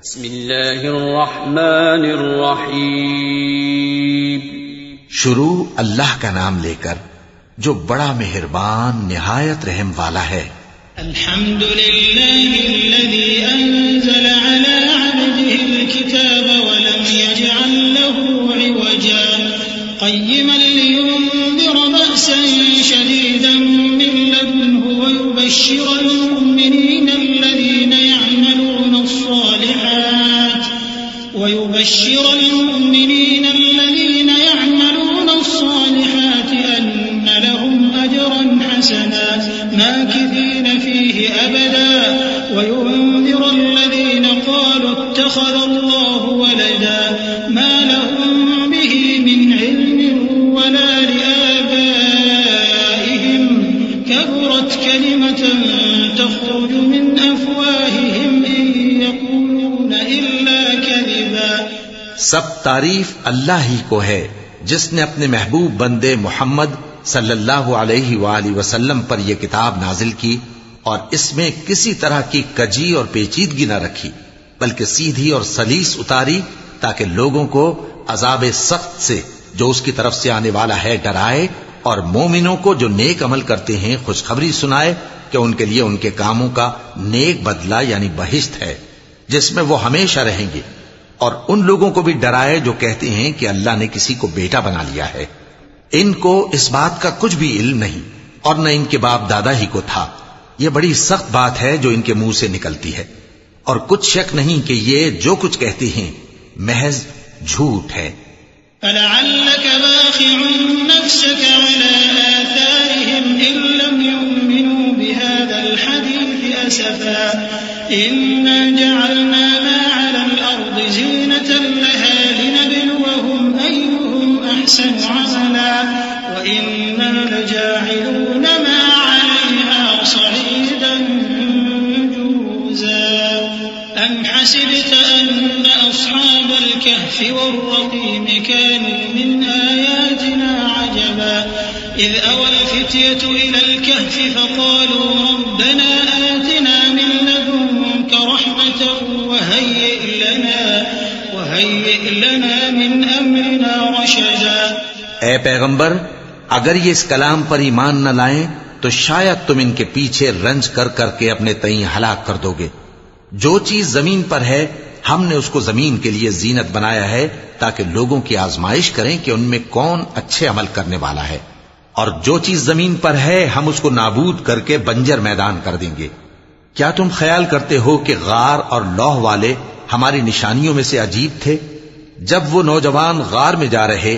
بسم اللہ الرحمن الرحیم. شروع اللہ کا نام لے کر جو بڑا مہربان نہایت رحم والا ہے. الحمد للہ الذي انزل على عبده الكتاب ولم يجعل له عوجا قيما لينذر بأسا شديدا من لدنه ويبشر المؤمنين الذين يعملون الصالحات أن لهم أجرا حسنا ماكثين فيه أبدا وينذر الذين قالوا اتخذ الله ولدا ما لهم به من علم ولا لآبائهم كبرت كلمة تخرج من أفواههم إن يقولون إلا كذبا. سب تعریف اللہ ہی کو ہے جس نے اپنے محبوب بندے محمد صلی اللہ علیہ وآلہ وسلم پر یہ کتاب نازل کی اور اس میں کسی طرح کی کجی اور پیچیدگی نہ رکھی بلکہ سیدھی اور سلیس اتاری تاکہ لوگوں کو عذاب سخت سے جو اس کی طرف سے آنے والا ہے ڈرائے اور مومنوں کو جو نیک عمل کرتے ہیں خوشخبری سنائے کہ ان کے لیے ان کے کاموں کا نیک بدلہ یعنی بہشت ہے جس میں وہ ہمیشہ رہیں گے، اور ان لوگوں کو بھی ڈرائے جو کہتے ہیں کہ اللہ نے کسی کو بیٹا بنا لیا ہے. ان کو اس بات کا کچھ بھی علم نہیں اور نہ ان کے باپ دادا ہی کو تھا. یہ بڑی سخت بات ہے جو ان کے منہ سے نکلتی ہے، اور کچھ شک نہیں کہ یہ جو کچھ کہتے ہیں محض جھوٹ ہے. فلعلك باخع نفسك على آثارهم إن لم يؤمنوا بهذا الحديث أسفا إنا جعلنا ما على الأرض زينة لها لنبلوهم أيهم أحسن عملا وإنا لجاعلون ما عليها صعيدا جرزا. أم حسبت أن أصحاب الكهف والرقيم كانوا من آياتنا عجبا إذ أوى الفتية إلى الكهف فقالوا ربنا آتنا من لدنك رحمة وهيئ لنا من أمرنا رشدا. اے پیغمبر، اگر یہ اس کلام پر ایمان نہ لائیں تو شاید تم ان کے پیچھے رنج کر کر کے اپنے تئیں ہلاک کر دو گے. جو چیز زمین پر ہے ہم نے اس کو زمین کے لیے زینت بنایا ہے تاکہ لوگوں کی آزمائش کریں کہ ان میں کون اچھے عمل کرنے والا ہے، اور جو چیز زمین پر ہے ہم اس کو نابود کر کے بنجر میدان کر دیں گے. کیا تم خیال کرتے ہو کہ غار اور لوح والے ہماری نشانیوں میں سے عجیب تھے؟ جب وہ نوجوان غار میں جا رہے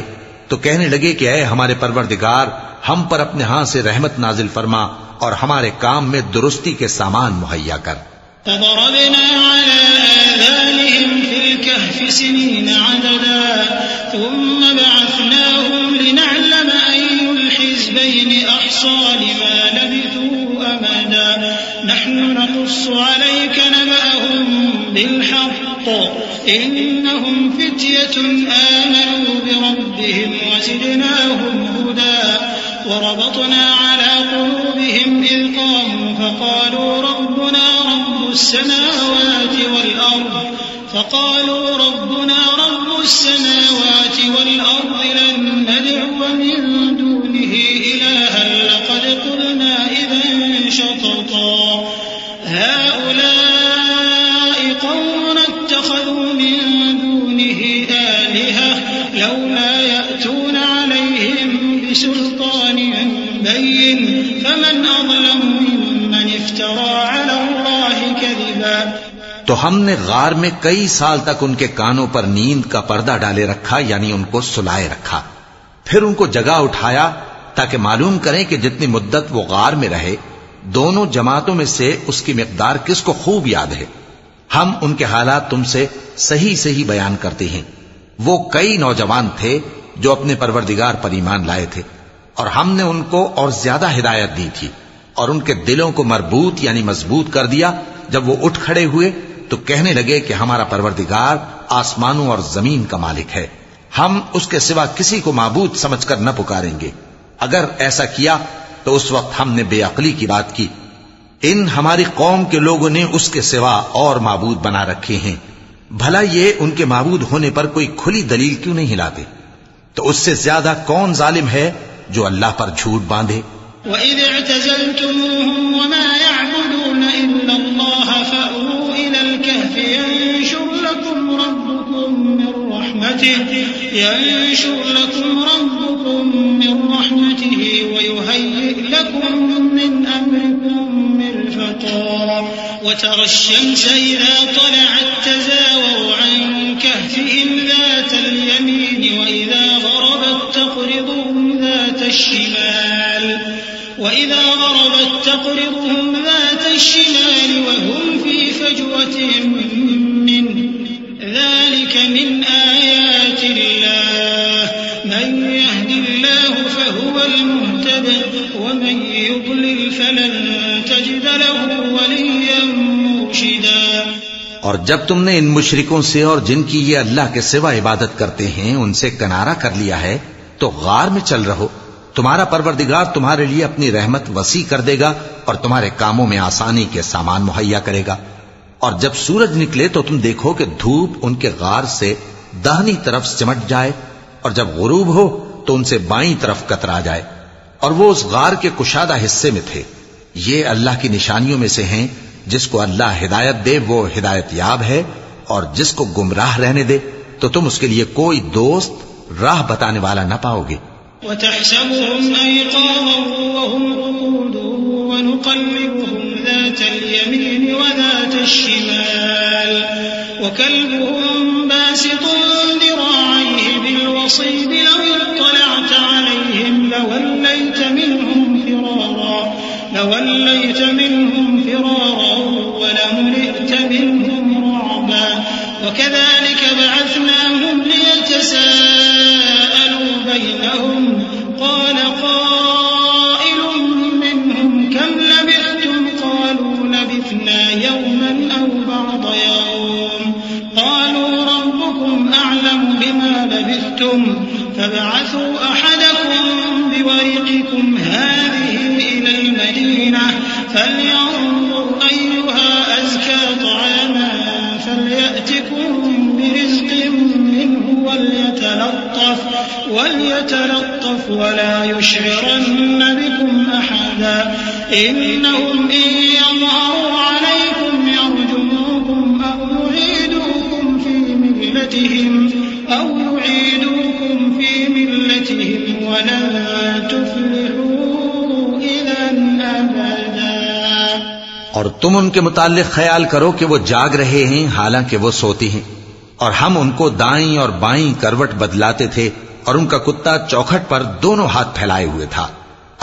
تو کہنے لگے کہ اے ہمارے پروردگار، ہم پر اپنے ہاں سے رحمت نازل فرما اور ہمارے کام میں درستی کے سامان مہیا کر. فضربنا على آذانهم في الكهف سنين عددا ثم بعثناهم لنعلم أي الحزبين أحصى لما لبثوا أمدا نحن نقص عليك نبأهم بالحق إنهم فتية آمنوا بربهم وزدناهم هدى وربطنا على قلوبهم إذ قاموا فقالوا ربنا رب السماوات والأرض لن ندعو من دونه إلها لقد قلنا إذا شططا هؤلاء قوم اتخذوا من دونه آلهة لولا يأتون عليهم بسلطان بين فمن أظلم ممن افترى على الله كذبا. تو ہم نے غار میں کئی سال تک ان کے کانوں پر نیند کا پردہ ڈالے رکھا یعنی ان کو سلائے رکھا، پھر ان کو جگا اٹھایا تاکہ معلوم کریں کہ جتنی مدت وہ غار میں رہے دونوں جماعتوں میں سے اس کی مقدار کس کو خوب یاد ہے. ہم ان کے حالات تم سے صحیح بیان کرتے ہیں. وہ کئی نوجوان تھے جو اپنے پروردگار پر ایمان لائے تھے اور ہم نے ان کو اور زیادہ ہدایت دی تھی اور ان کے دلوں کو مربوط یعنی مضبوط کر دیا. جب وہ اٹھ کھڑے ہوئے تو کہنے لگے کہ ہمارا پروردگار آسمانوں اور زمین کا مالک ہے، ہم اس کے سوا کسی کو معبود سمجھ کر نہ پکاریں گے. اگر ایسا کیا تو اس وقت ہم نے بے عقلی کی بات کی. ان ہماری قوم کے لوگوں نے اس کے سوا اور معبود بنا رکھے ہیں بھلا یہ ان کے معبود ہونے پر کوئی کھلی دلیل کیوں نہیں ہلاتے؟ تو اس سے زیادہ کون ظالم ہے جو اللہ پر جھوٹ باندھے؟ وَإِذِ اعْتَزَلْتُمُوهُمْ وَمَا يَعْبُدُونَ إِلَّا اللَّهَ فَأْوُوا إِلَى الْكَهْفِ يَنشُرْ لَكُمْ رَبُّكُم مِّن رَّحْمَتِهِ وَيُهَيِّئْ لَكُم مِّنْ أَمْرِكُم مِّرْفَقًا وَتَرَى الشَّمْسَ إِذَا طَلَعَت تَّزَاوَرُ عَن كَهْفِهِمْ ذَاتَ الْيَمِينِ وَإِذَا غَرَبَت تَّقْرِضُهُمْ ذَاتَ الشِّمَالِ وَهُمْ فِي فَجْوَةٍ مِّنْهُ ذَلِكَ مِنْ آيَاتِ اللَّهِ مَن يَهْدِ اللَّهُ فَهُوَ الْمُهْتَدِ وَمَن يُضْلِلْ فَلَن تَجِدَ لَهُ وَلِيًّا مُّرْشِدًا۔ اور جب تم نے ان مشرکوں سے اور جن کی یہ اللہ کے سوا عبادت کرتے ہیں ان سے کنارہ کر لیا ہے تو غار میں چل رہو، تمہارا پروردگار تمہارے لیے اپنی رحمت وسیع کر دے گا اور تمہارے کاموں میں آسانی کے سامان مہیا کرے گا۔ اور جب سورج نکلے تو تم دیکھو کہ دھوپ ان کے غار سے داہنی طرف سمٹ جائے، اور جب غروب ہو تو ان سے بائیں طرف کترا جائے، اور وہ اس غار کے کشادہ حصے میں تھے۔ یہ اللہ کی نشانیوں میں سے ہیں، جس کو اللہ ہدایت دے وہ ہدایت یاب ہے، اور جس کو گمراہ رہنے دے تو تم اس کے لیے کوئی دوست راہ بتانے والا نہ پاؤ گے۔ وَتَحْسَبُهُمْ أَيْقَاظًا وَهُمْ رُقُودٌ وَنُقَلِّبُهُمْ ذَاتَ الْيَمِينِ وَذَاتَ الشِّمَالِ وَكَلْبُهُمْ بَاسِطٌ ذِرَاعَيْهِ بِالْوَصِيدِ لَوِ اطَّلَعْتَ عَلَيْهِمْ لَوَلَّيْتَ مِنْهُمْ فِرَارًا وَلَمُلِئْتَ مِنْهُمْ رُعْبًا وَكَذَلِكَ بَعَثْنَاهُمْ لِيَتَسَاءَلُوا بَيْنَهُمْ قَالَ قَائِلٌ مِّنْهُمْ كَمْ لَبِثْتُمْ قَالُوا لَبِثْنَا يَوْمًا أَوْ بَعْضَ يَوْمٍ قَالُوا رَبُّكُمْ أَعْلَمُ بِمَا لَبِثْتُمْ فَابْعَثُوا أَحَدَكُمْ بِوَرِقِكُمْ هَٰذِهِ إِلَى الْمَدِينَةِ فَلْيَنظُرْ أَيُّهَا أَزْكَىٰ طَعَامًا فَلْيَأْتِكُم بِرِزْقٍ مِّنْهُ وَلْيَتَلَطَّفْ وَلَا يُشْعِرَنَّ بِكُمْ أَحَدًا إِنَّهُمْ إِن يَظْهَرُوا عَلَيْكُمْ يَرْجُمُوكُمْ أَوْ يُعِيدُوكُمْ فِي مِلَّتِهِمْ وَلَن تُفْلِحُوا إِذًا أَبَدًا۔ اور تم ان کے متعلق خیال کرو کہ وہ جاگ رہے ہیں حالانکہ وہ سوتی ہیں، اور ہم ان کو دائیں اور بائیں کروٹ بدلاتے تھے، اور ان کا کتا چوکھٹ پر دونوں ہاتھ پھیلائے ہوئے تھا۔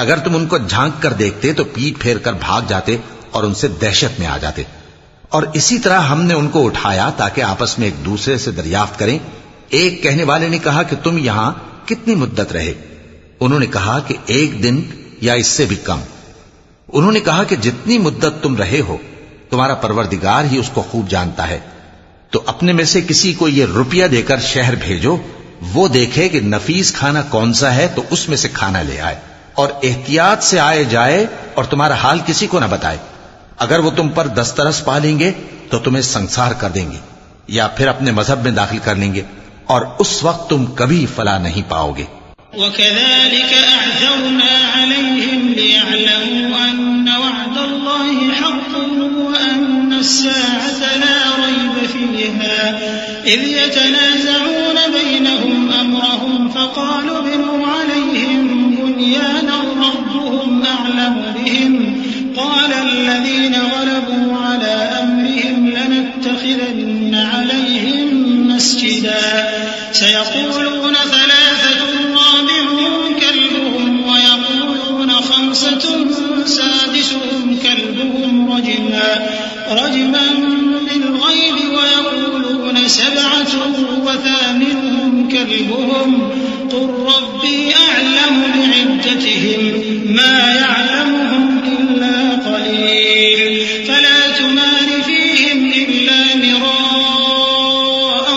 اگر تم ان کو جھانک کر دیکھتے تو پیٹ پھیر کر بھاگ جاتے اور ان سے دہشت میں آ جاتے۔ اور اسی طرح ہم نے ان کو اٹھایا تاکہ آپس میں ایک دوسرے سے دریافت کریں۔ ایک کہنے والے نے کہا کہ تم یہاں کتنی مدت رہے؟ انہوں نے کہا کہ 1 دن یا اس سے بھی کم۔ انہوں نے کہا کہ جتنی مدت تم رہے ہو تمہارا پروردگار ہی اس کو خوب جانتا ہے، تو اپنے میں سے کسی کو یہ روپیہ دے کر شہر بھیجو، وہ دیکھے کہ نفیس کھانا کون سا ہے تو اس میں سے کھانا لے آئے، اور احتیاط سے آئے جائے اور تمہارا حال کسی کو نہ بتائے۔ اگر وہ تم پر دسترس پا لیں گے تو تمہیں سنسار کر دیں گے یا پھر اپنے مذہب میں داخل کر لیں گے، اور اس وقت تم کبھی فلاح نہیں پاؤ گے۔ وَكَذَلِكَ أَعْثَرْنَا عَلَيْهِمْ لِيَعْلَمُوا أَنَّ وَعْدَ اللَّهِ حَقٌّ وَأَنَّ السَّاعَةَ لَا رَيْبَ فِيهَا إِذْ يَتَنَازَعُونَ بَيْنَهُمْ أَمْرَهُمْ فَقَالُوا ابْنُوا عَلَيْهِمْ بُنْيَانًا رَّبُّهُمْ أَعْلَمُ بِهِمْ قَالَ الَّذِينَ غَلَبُوا عَلَىٰ أَمْرِهِمْ لَنَتَّخِذَنَّ عَلَيْهِمْ مَسْجِدًا سَيَقُولُونَ ثَلَاثَةٌ رَّابِعُهُمْ كَلْبُهُمْ وَيَقُولُونَ خَمْسَةٌ سَادِسُهُمْ كَلْبُهُمْ رَجْمًا بِالْغَيْبِ وَيَقُولُونَ 7 وَثَامِنُهُمْ كَلْبُهُمْ قُل رَّبِّي أَعْلَمُ بِعِدَّتِهِم مَّا يَعْلَمُهُمْ إِلَّا قَلِيلٌ فَلَا تُمَارِ فِيهِمْ إِلَّا مِرَاءً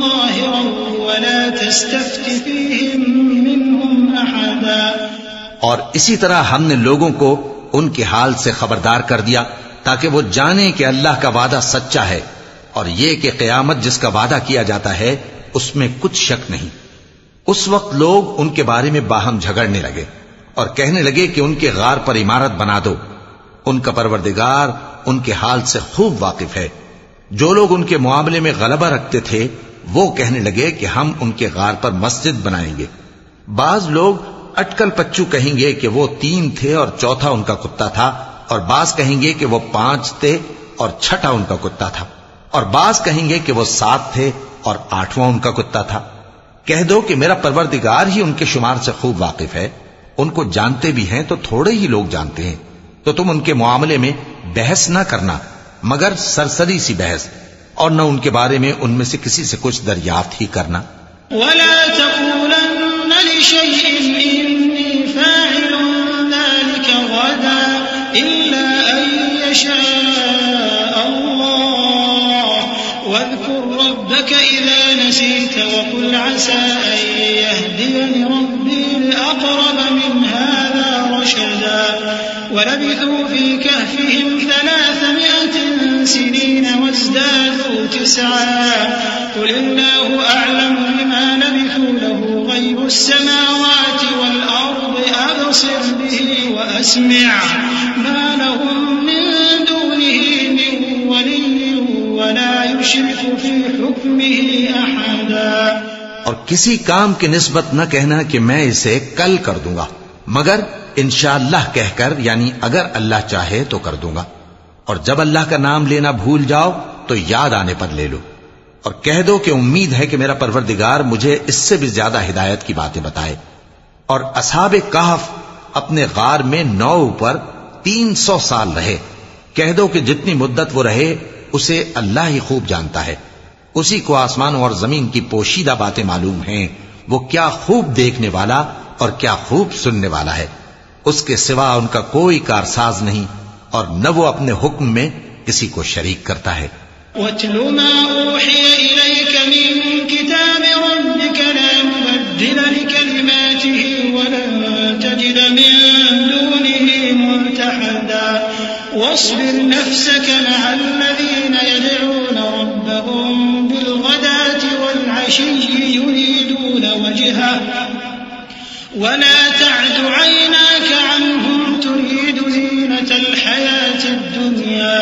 ظَاهِرًا وَلَا تَسْتَفْتِ فِيهِم مِّنْهُمْ أَحَدًا۔ اور اسی طرح ہم نے لوگوں کو ان کے حال سے خبردار کر دیا تاکہ وہ جانیں کہ اللہ کا وعدہ سچا ہے، اور یہ کہ قیامت جس کا وعدہ کیا جاتا ہے اس میں کچھ شک نہیں۔ اس وقت لوگ ان کے بارے میں باہم جھگڑنے لگے اور کہنے لگے کہ ان کے غار پر عمارت بنا دو۔ ان کا پروردگار ان کے حال سے خوب واقف ہے۔ جو لوگ ان کے معاملے میں غلبہ رکھتے تھے وہ کہنے لگے کہ ہم ان کے غار پر مسجد بنائیں گے۔ بعض لوگ اٹکل پچو کہیں گے کہ وہ 3 تھے اور چوتھا ان کا کتا تھا، اور بعض کہیں گے کہ وہ 5 تھے اور چھٹا ان کا کتا تھا، اور بعض کہیں گے کہ وہ 7 تھے اور 8واں ان کا کتا تھا۔ کہہ دو کہ میرا پروردگار ہی ان کے شمار سے خوب واقف ہے، ان کو جانتے بھی ہیں تو تھوڑے ہی لوگ جانتے ہیں، تو تم ان کے معاملے میں بحث نہ کرنا مگر سرسری سی بحث، اور نہ ان کے بارے میں ان میں سے کسی سے کچھ دریافت ہی کرنا۔ ولا تقولن لشيء إني فاعل ذلك غدا إلا أن يشاء الله واذكر ربك إذا نسيت وقل عسى أن يهديني ربي لأقرب من هذا رشدا ولبثوا في كهفهم 300 سنين وازدادوا 9 قل الله أعلم بما لبثوا له غيب السماوات والأرض أبصر به وأسمع ما لهم من دونه من ولي ولا يشرك في حكمه أحدا۔ اور کسی کام کی نسبت نہ کہنا کہ میں اسے کل کر دوں گا، مگر انشاءاللہ کہہ کر، یعنی اگر اللہ چاہے تو کر دوں گا، اور جب اللہ کا نام لینا بھول جاؤ تو یاد آنے پر لے لو، اور کہہ دو کہ امید ہے کہ میرا پروردگار مجھے اس سے بھی زیادہ ہدایت کی باتیں بتائے۔ اور اصحاب کہف اپنے غار میں 9 پر 300 سال رہے۔ کہہ دو کہ جتنی مدت وہ رہے اسے اللہ ہی خوب جانتا ہے، اسی کو آسمانوں اور زمین کی پوشیدہ باتیں معلوم ہیں، وہ کیا خوب دیکھنے والا اور کیا خوب سننے والا ہے۔ اس کے سوا ان کا کوئی کارساز نہیں، اور نہ وہ اپنے حکم میں کسی کو شریک کرتا ہے۔ وَاتْلُ مَا أُوحِيَ إِلَيْكَ مِن كِتَابِ رَبِّكَ لَا مُبَدِّلَ لِكَلِمَاتِهِ وَلَن تَجِدَ مِن دُونِهِ مُلْتَحَدًا وَاصْبِرْ نَفْسَكَ مَعَ الَّذِينَ يَدْعُونَ رَبَّهُم بِالْغَدَاةِ وَالْعَشِيِّ يُرِيدُونَ وَجْهَهُ وَلَا تَعْدُ عَيْنَاكَ عَنْهُمْ تُرِيدُ زِينَةَ الْحَيَاةِ الدُّنْيَا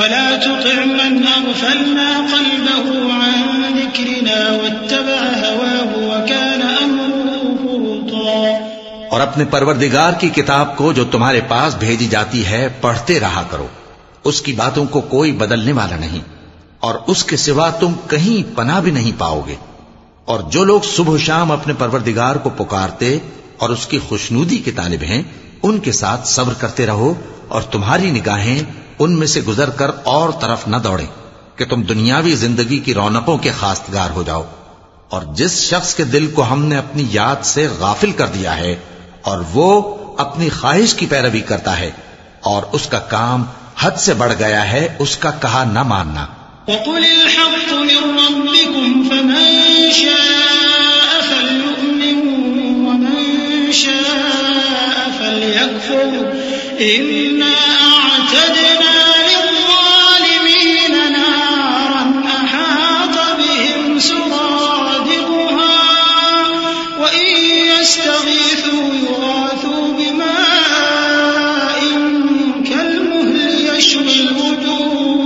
وَلَا تُطِعْ مَنْ أَغْفَلْنَا قَلْبَهُ عَنْ ذِكْرِنَا وَاتَّبَعَ هَوَاهُ وَكَانَ أَمْرُهُ فُرُطًا۔ اور اپنے پروردگار کی کتاب کو جو تمہارے پاس بھیجی جاتی ہے پڑھتے رہا کرو، اس کی باتوں کو کوئی بدلنے والا نہیں، اور اس کے سوا تم کہیں پناہ بھی نہیں پاؤ گے۔ اور جو لوگ صبح و شام اپنے پروردگار کو پکارتے اور اس کی خوشنودی کے طالب ہیں، ان کے ساتھ صبر کرتے رہو، اور تمہاری نگاہیں ان میں سے گزر کر اور طرف نہ دوڑیں کہ تم دنیاوی زندگی کی رونقوں کے خواستگار ہو جاؤ۔ اور جس شخص کے دل کو ہم نے اپنی یاد سے غافل کر دیا ہے اور وہ اپنی خواہش کی پیروی کرتا ہے اور اس کا کام حد سے بڑھ گیا ہے، اس کا کہا نہ ماننا۔ وَقُلِ الْحَقُّ مِن رَّبِّكُمْ فَمَن شَاءَ فَلْيُؤْمِن وَمَن شَاءَ فَلْيَكْفُرْ إِنَّا أَعْتَدْنَا لِلظَّالِمِينَ نَارًا أَحَاطَ بِهِمْ سُرَادِقُهَا وَإِن يَسْتَغِيثُوا يُغَاثُوا بِمَاءٍ كَالْمُهْلِ يَشْوِي الْوُجُوهَ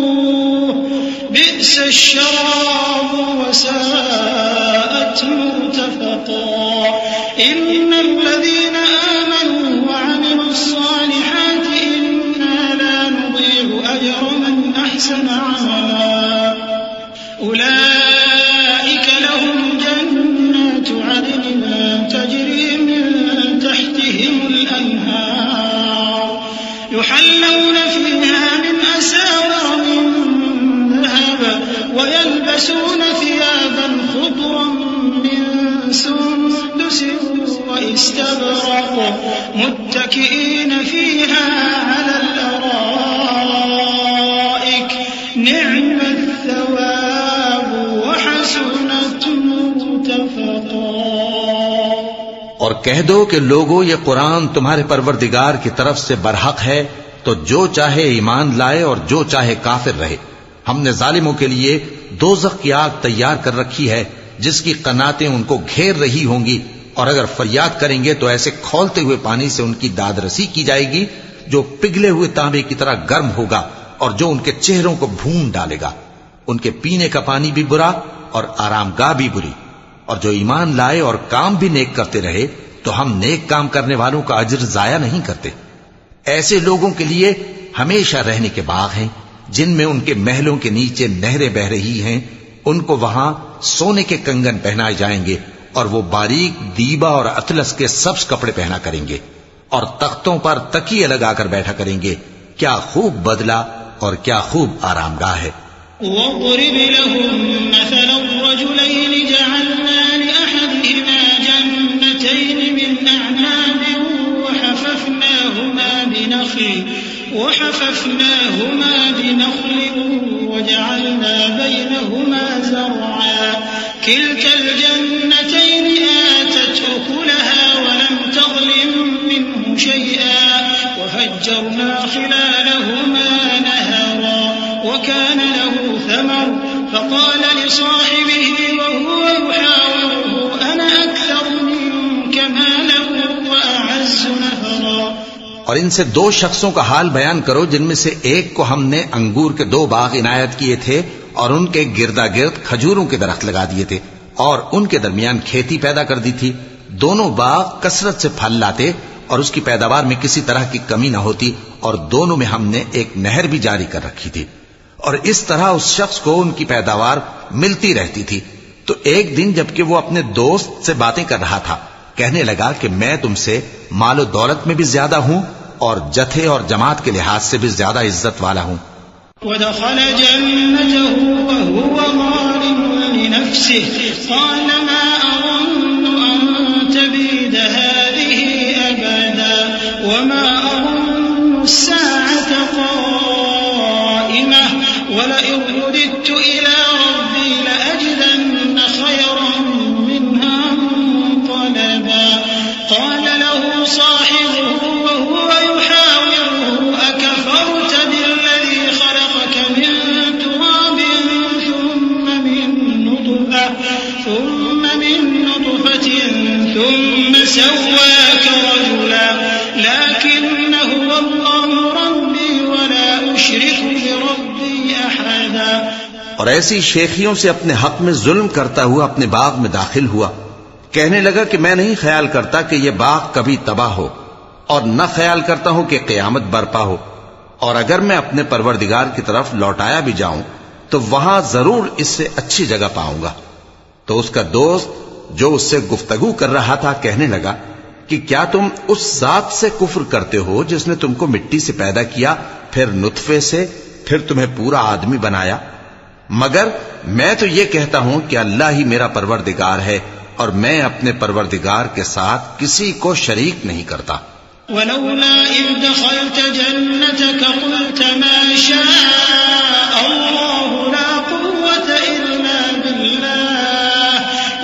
بِئْسَ الشَّرَابُ وَسَاءَتْ مُرْتَفَقًا إِنَّ الَّذِينَ آمَنُوا وَعَمِلُوا الصَّالِحَاتِ إِنَّا لَا نُضِيعُ أَجْرَ مَنْ أَحْسَنَ عَمَلًا أُولَئِكَ لَهُمْ جَنَّاتُ عَدْنٍ تَجْرِي مِن تَحْتِهِمُ الْأَنْهَارُ يُحَلَّوْنَ فِيهَا مِنْ أَسَاوِرَ مِن ذَهَبٍ وَيَلْبَسُونَ ثِيَابًا خُضْرًا مِّن سُندُسٍ وَإِسْتَبْرَقٍ مُتَّكِئِينَ فِيهَا عَلَى الْأَرَائِكِ نِعْمَ الثَّوَابُ وَحَسُنَتْ مُرْتَفَقًا۔ اور کہہ دو کہ لوگو یہ قرآن تمہارے پروردگار کی طرف سے برحق ہے، تو جو چاہے ایمان لائے اور جو چاہے کافر رہے۔ ہم نے ظالموں کے لیے دوزخ کی آگ تیار کر رکھی ہے جس کی قناتیں ان کو گھیر رہی ہوں گی، اور اگر فریاد کریں گے تو ایسے کھولتے ہوئے پانی سے ان کی داد رسی کی جائے گی جو پگھلے ہوئے تانبے کی طرح گرم ہوگا اور جو ان کے چہروں کو بھون ڈالے گا۔ ان کے پینے کا پانی بھی برا اور آرام گاہ بھی بری، اور جو ایمان لائے اور کام بھی نیک کرتے رہے تو ہم نیک کام کرنے والوں کا اجر ضائع نہیں کرتے۔ ایسے لوگوں کے لیے ہمیشہ رہنے کے باغ ہیں جن میں ان کے محلوں کے نیچے نہریں بہ رہی ہیں، ان کو وہاں سونے کے کنگن پہنائے جائیں گے اور وہ باریک دیبا اور اطلس کے سبز کپڑے پہنا کریں گے، اور تختوں پر تکیے لگا کر بیٹھا کریں گے۔ کیا خوب بدلہ اور کیا خوب آرام گاہ ہے۔ وَاضْرِبْ لَهُم مَّثَلًا رَّجُلَيْنِ جَعَلْنَا لِأَحَدِهِمَا جَنَّتَيْنِ مِنْ أَعْنَابٍ وَحَفَفْنَاهُمَا بِنَخْلٍ وَجَعَلْنَا بَيْنَهُمَا زَرْعًا كِلْتَا الْجَنَّتَيْنِ آتَتْ أُكُلَهَا وَلَمْ تَظْلِم مِّنْهُ شَيْئًا وَفَجَّرْنَا خِلَالَهُمَا نَهَرًا وَكَانَ لَهُ ثَمَرٌ فَقَالَ لِصَاحِبِهِ وَهُوَ يُحَاوِرُهُ أَنَا أَكْثَرُ مِنكَ مَالًا وَأَعَزُّ نَفَرًا۔ اور ان سے دو شخصوں کا حال بیان کرو جن میں سے ایک کو ہم نے انگور کے 2 باغ عنایت کیے تھے اور ان کے گردا گرد کھجوروں کے درخت لگا دیے تھے اور ان کے درمیان کھیتی پیدا کر دی تھی۔ دونوں باغ کثرت سے پھل لاتے اور اس کی پیداوار میں کسی طرح کی کمی نہ ہوتی، اور دونوں میں ہم نے ایک نہر بھی جاری کر رکھی تھی، اور اس طرح اس شخص کو ان کی پیداوار ملتی رہتی تھی۔ تو ایک دن جبکہ وہ اپنے دوست سے باتیں کر رہا تھا، کہنے لگا کہ میں تم سے مال و دولت میں بھی زیادہ ہوں اور جتھے اور جماعت کے لحاظ سے بھی زیادہ عزت والا ہوں۔ وَدَخَلَ جَنَّتَهُ وَهُوَ ظَالِمٌ لِنَفْسِهِ قَالَ مَا أَظُنُّ أَن تَبِيدَ هَٰذِهِ أَبَدًا وَمَا أَظُنُّ السَّاعَةَ قَائِمَةً وَلَئِن رُّدِدتُّ إِلَىٰ رَبِّي لَأَجِدَنَّ خَيْرًا مِّنْهَا مُنقَلَبًا قَالَ لَهُ صَاحِبُهُ وَهُوَ يُحَاوِرُهُ أَكَفَرْتَ بِالَّذِي خَلَقَكَ مِن تُرَابٍ ثُمَّ مِن نُّطْفَةٍ ثُمَّ سَوَّاكَ رَجُلًا لَّٰكِنَّ هُوَ اللَّهُ رَبِّي وَلَا أُشْرِكُ بِرَبِّي أَحَدًا۔ اور ایسی شیخیوں سے اپنے حق میں ظلم کرتا ہوا اپنے باغ میں داخل ہوا، کہنے لگا کہ میں نہیں خیال کرتا کہ یہ باغ کبھی تباہ ہو، اور نہ خیال کرتا ہوں کہ قیامت برپا ہو، اور اگر میں اپنے پروردگار کی طرف لوٹایا بھی جاؤں تو وہاں ضرور اس سے اچھی جگہ پاؤں گا۔ تو اس کا دوست جو اس سے گفتگو کر رہا تھا کہنے لگا کہ کیا تم اس ذات سے کفر کرتے ہو جس نے تم کو مٹی سے پیدا کیا، پھر نطفے سے، پھر تمہیں پورا آدمی بنایا؟ مگر میں تو یہ کہتا ہوں کہ اللہ ہی میرا پروردگار ہے، اور میں اپنے پروردگار کے ساتھ کسی کو شریک نہیں کرتا۔ وَلَوْلَا إِذْ دَخَلْتَ جَنَّتَكَ قُلْتَ مَا شَاءَ اللَّهُ لَا قُوَّةَ إِلَّا بِاللَّهِ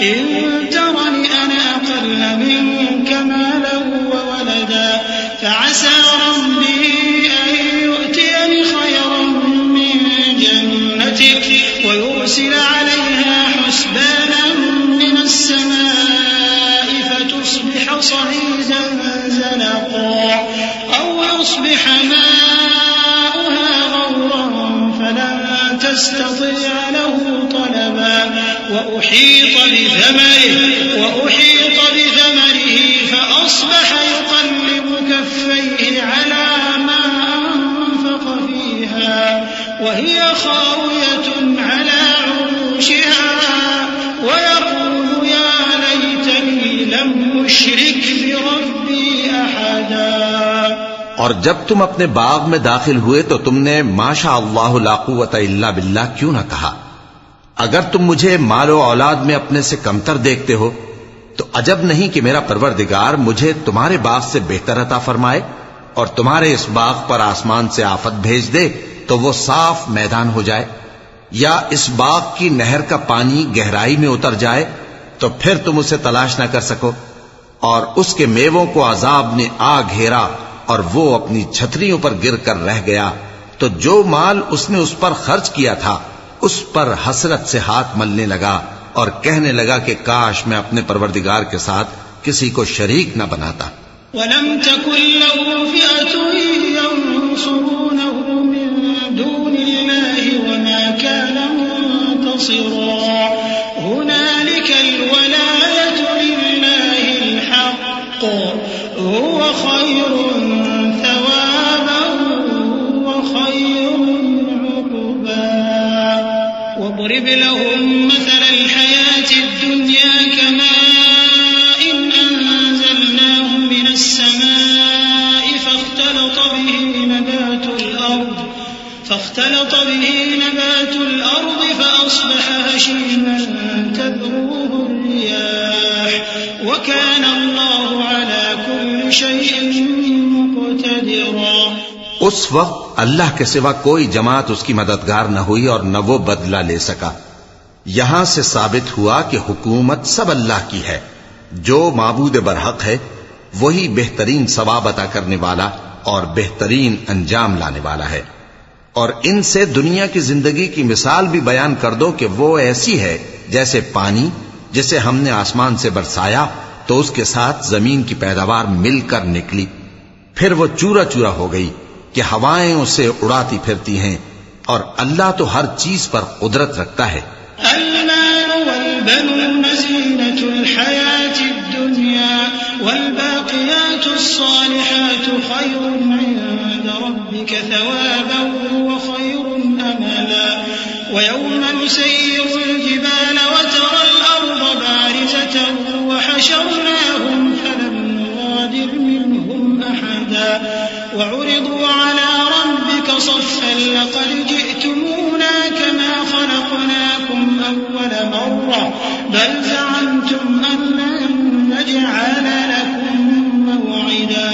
إِن تَرَنِ أَنَا أَقَلَّ مِنكَ مَالًا وَوَلَدًا فَعَسَىٰ رَبِّي أَن يُؤْتِيَنِ خَيْرًا مِّن جَنَّتِكَ وَيُرْسِلَ عَلَيْهَا حُسْبَانًا مِّنَ السَّمَاءِ فَتُصْبِحَ صَعِيدًا زَلَقًا أَوْ يُصْبِحَ مَاؤُهَا غَوْرًا فَلَن تَسْتَطِيعَ لَهُ طَلَبًا وَأُحِيطَ بِثَمَرِهِ فَأَصْبَحَ يُقَلِّبُ كَفَّيْهِ عَلَىٰ مَا أَنفَقَ فِيهَا وَهِيَ خَاوِيَةٌ عَلَىٰ عُرُوشِهَا وَيَقُولُ يَا لَيْتَنِي لَمْ أُشْرِكْ بِرَبِّي أَحَدًا۔ اور جب تم اپنے باغ میں داخل ہوئے تو تم نے ما شاء اللہ لا قوت الا باللہ کیوں نہ کہا؟ اگر تم مجھے مال و اولاد میں اپنے سے کمتر دیکھتے ہو تو عجب نہیں کہ میرا پروردگار مجھے تمہارے باغ سے بہتر عطا فرمائے اور تمہارے اس باغ پر آسمان سے آفت بھیج دے تو وہ صاف میدان ہو جائے، یا اس باغ کی نہر کا پانی گہرائی میں اتر جائے تو پھر تم اسے تلاش نہ کر سکو، اور اس کے میووں کو عذاب نے آ گھیرا اور وہ اپنی چھتریوں پر گر کر رہ گیا، تو جو مال اس نے اس پر خرچ کیا تھا اس پر حسرت سے ہاتھ ملنے لگا اور کہنے لگا کہ کاش میں اپنے پروردگار کے ساتھ کسی کو شریک نہ بناتا. وَلَمْ تَكُنْ لَهُ فِئَةٌ يَنْصُرُونَهُ مِنْ دُونِ اللَّهِ وَمَا كَانَ مُنْتَصِرًا هُنَالِكَ الْوَلَايَةُ لِلَّهِ الْحَقِّ هُوَ خَيْرٌ ثَوَابًا وَخَيْرٌ عُقْبًا. وَاضْرِبْ لَهُمْ مَثَلَ الْحَيَاةِ الدُّنْيَا كَمَاءٍ أَنزَلْنَاهُ مِنَ السَّمَاءِ فاختلط به نبات الأرض فأصبح هشيما تذروه الرياح وكان الله على كل شيء مقتدرا. اس وقت اللہ کے سوا کوئی جماعت اس کی مددگار نہ ہوئی اور نہ وہ بدلہ لے سکا. یہاں سے ثابت ہوا کہ حکومت سب اللہ کی ہے. جو معبود برحق ہے وہی بہترین ثواب عطا کرنے والا اور بہترین انجام لانے والا ہے. اور ان سے دنیا کی زندگی کی مثال بھی بیان کر دو کہ وہ ایسی ہے جیسے پانی جسے ہم نے آسمان سے برسایا تو اس کے ساتھ زمین کی پیداوار مل کر نکلی، پھر وہ چورا چورا ہو گئی کہ ہوائیں اسے اڑاتی پھرتی ہیں. اور اللہ تو ہر چیز پر قدرت رکھتا ہے. المال والبنون زينة الحياة الدنيا والباقيات الصالحات خير عند ربك ثوابا وخير أملا. ويوم نسير الجبال وترى الأرض بارزة وحشرناهم فلم نغادر منهم أحدا وعرضوا على ربك صفا لقد جئتمونا كما خلقناكم أول مرة بل زعمتم أن لن نجعل لكم موعدا.